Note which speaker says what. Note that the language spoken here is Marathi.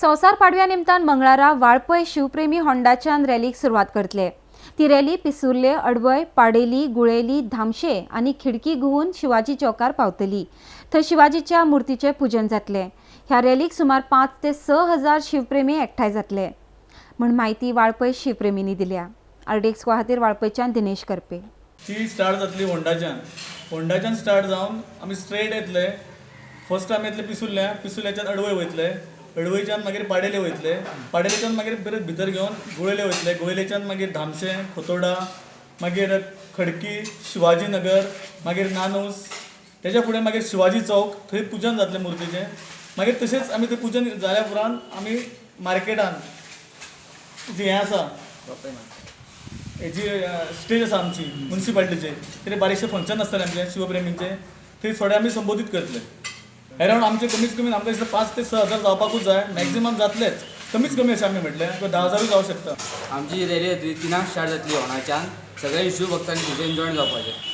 Speaker 1: संवसार पाडव्या निमतान मंगळारा वाळपय शिवप्रेमी होंडाच्यान रॅलीक सुरवात करतले। ती रॅली पिसुर्ले, अडवय, पाडेली, गुळेली, धामशे आनी खिडकी घुवन शिवाजी चौकार पावतली। थंय शिवाजीच्या मुर्तीचे पूजन जातले। ह्या रॅलीक सुमार 5 ते 6 हजार शिवप्रेमी एकठांय जातले म्हण माहिती वाळपय शिवप्रेमींनी दिल्या। अर्डेक्स खातीर वाळपयच्यान दिनेश करपे।
Speaker 2: ती स्टार्ट जातली होंडाच्यान स्टार्ट जावन आमी स्ट्रेट येतले। फर्स्ट आमी येतले पिसुल्याच्यान अडवय वयतले, अडवयच्यान मागीर पाडेले वयतले, पाडेलेच्यान मागीर परत भितर घेवन गुळेले वयतले, गुळेलेच्यान मागीर धामशे, खोतोडा, मागीर खडकी, शिवाजीनगर, मागीर नानूस, तेच्या फुडें मागीर शिवाजी चौक, थंय पूजन जातलें मुर्तीचें। मागीर तशेंच आमी तें पूजन जाल्या उपरांत आमी मार्केटान जी हें आसा हेजी स्टेज आसा आमची म्युनिसिपालिटीचे, थंय बारीकशें फंक्शन आसतलें आमचें शिवप्रेमींचें, थंय थोडे आमी संबोधीत करतले। अरावंड आमचे कमीत कमी आमकां दिसता 5 ते 6 हजार जावपाकूच जाय, मॅक्झिमम जातलेच, कमीच कमी अशें आमी म्हटलें, 10,000 जावं शकता।
Speaker 3: आमची रॅली 3 स्टार्ट जातली होणाच्यान, सगळे शिव भक्तांनी तुजेन जॉयन जावपाचें।